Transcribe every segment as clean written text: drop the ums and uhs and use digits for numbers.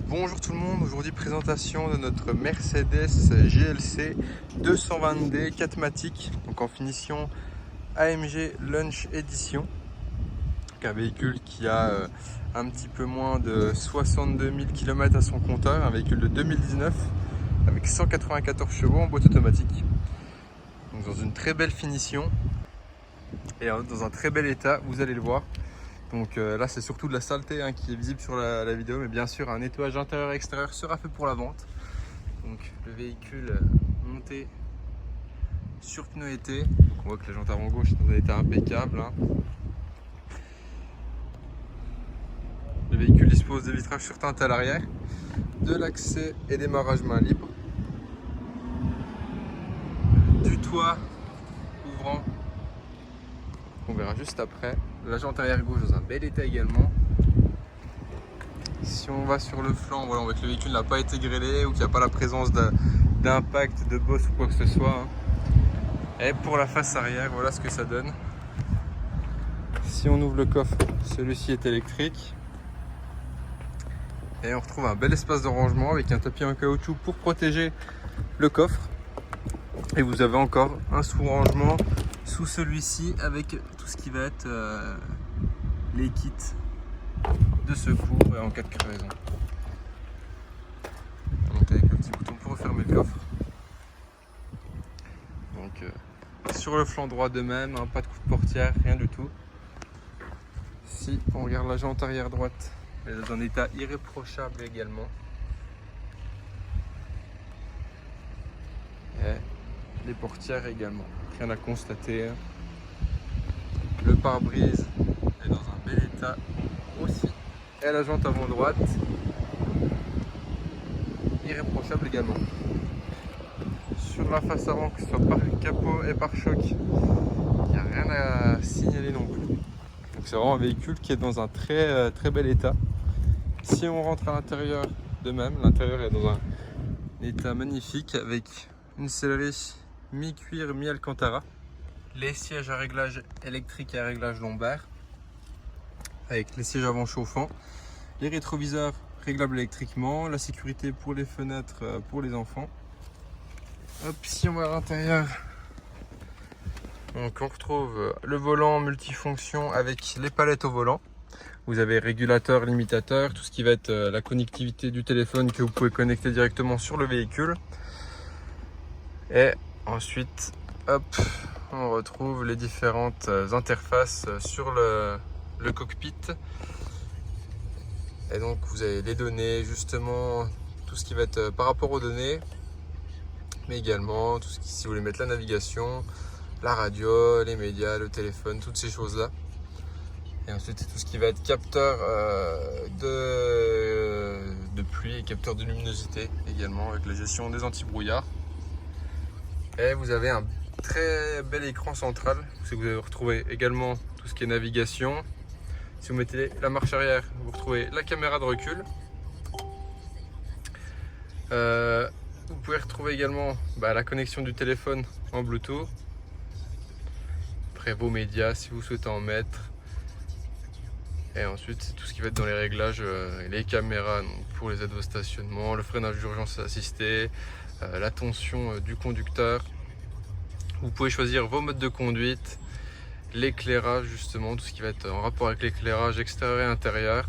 Bonjour tout le monde, aujourd'hui présentation de notre Mercedes GLC 220D 4MATIC, donc en finition AMG Lunch Edition. Donc un véhicule qui a un petit peu moins de 62 000 km à son compteur, un véhicule de 2019 avec 194 chevaux en boîte automatique. Donc dans une très belle finition et dans un très bel état, vous allez le voir. Donc là c'est surtout de la saleté qui est visible sur la vidéo, mais bien sûr un nettoyage intérieur et extérieur sera fait pour la vente. Donc le véhicule monté sur pneu été, on voit que la jante avant gauche est dans un état impeccable. Le véhicule dispose de vitrages surteintés à l'arrière, de l'accès et démarrage main libre, du toit ouvrant qu'on verra juste après. La jante arrière gauche dans un bel état également. Si on va sur le flanc, voilà, on voit que le véhicule n'a pas été grêlé ou qu'il n'y a pas la présence d'impact, de bosse ou quoi que ce soit. Et pour la face arrière, voilà ce que ça donne. Si on ouvre le coffre, celui-ci est électrique. Et on retrouve un bel espace de rangement avec un tapis en caoutchouc pour protéger le coffre. Et vous avez encore un sous-rangement sous celui-ci avec tout ce qui va être les kits de secours et en cas de crevaison. Donc avec le petit bouton pour refermer le coffre. Donc sur le flanc droit de même, pas de coup de portière, rien du tout. Si on regarde la jante arrière droite, elle est dans un état irréprochable également. Et les portières également, rien à constater. Le pare-brise est dans un bel état aussi. Et la jante avant droite, irréprochable également. Sur la face avant, que ce soit par capot et pare-choc, il n'y a rien à signaler non plus. Donc c'est vraiment un véhicule qui est dans un très bel état. Si on rentre à l'intérieur de même, l'intérieur est dans un état magnifique avec une sellerie mi-cuir, mi-alcantara. Les sièges à réglage électrique et à réglage lombaire avec les sièges avant chauffants, les rétroviseurs réglables électriquement, la sécurité pour les fenêtres pour les enfants. Hop, si on va à l'intérieur, donc on retrouve le volant multifonction avec les palettes au volant. Vous avez régulateur, limitateur, tout ce qui va être la connectivité du téléphone que vous pouvez connecter directement sur le véhicule. Et ensuite, hop, on retrouve les différentes interfaces sur le cockpit. Et donc vous avez les données, justement, tout ce qui va être par rapport aux données, mais également tout ce qui, si vous voulez mettre la navigation, la radio, les médias, le téléphone, toutes ces choses-là. Et ensuite, c'est tout ce qui va être capteur de pluie et capteur de luminosité également, avec la gestion des anti-brouillards. Et vous avez un très bel écran central, vous allez retrouver également tout ce qui est navigation. Si vous mettez la marche arrière, vous retrouvez la caméra de recul. Vous pouvez retrouver également la connexion du téléphone en Bluetooth. Après vos médias si vous souhaitez en mettre. Et ensuite c'est tout ce qui va être dans les réglages, les caméras donc pour les aides au stationnement, le freinage d'urgence assisté, la tension du conducteur. Vous pouvez choisir vos modes de conduite, l'éclairage justement, tout ce qui va être en rapport avec l'éclairage extérieur et intérieur.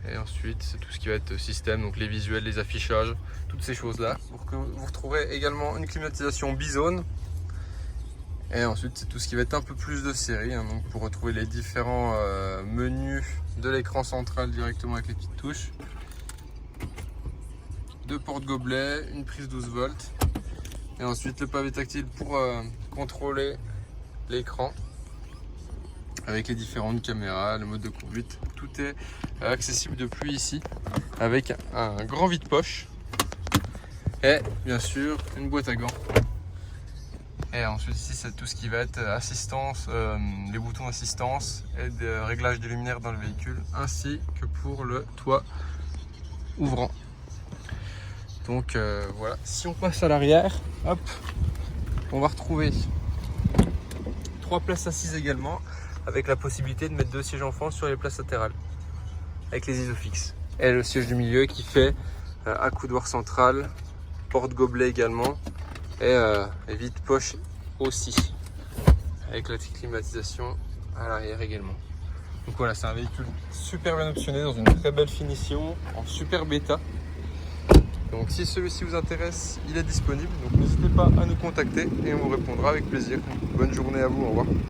Et ensuite c'est tout ce qui va être système, donc les visuels, les affichages, toutes ces choses là. Vous retrouverez également une climatisation bizone. Et ensuite c'est tout ce qui va être un peu plus de série, donc pour retrouver les différents menus de l'écran central directement avec les petites touches. Deux porte-gobelets, une prise 12 volts. Et ensuite le pavé tactile pour contrôler l'écran avec les différentes caméras, le mode de conduite. Tout est accessible depuis ici avec un grand vide-poche et bien sûr une boîte à gants. Et ensuite ici c'est tout ce qui va être assistance, les boutons assistance et de réglage des luminaires dans le véhicule, ainsi que pour le toit ouvrant. Donc voilà, si on passe à l'arrière, hop, on va retrouver 3 places assises également, avec la possibilité de mettre 2 sièges enfants sur les places latérales, avec les isofix. Et le siège du milieu qui fait accoudoir central, porte-gobelet également et vide-poche aussi, avec la climatisation à l'arrière également. Donc voilà, c'est un véhicule super bien optionné dans une très belle finition, en super bêta. Donc si celui-ci vous intéresse, il est disponible, donc n'hésitez pas à nous contacter et on vous répondra avec plaisir. Bonne journée à vous, au revoir.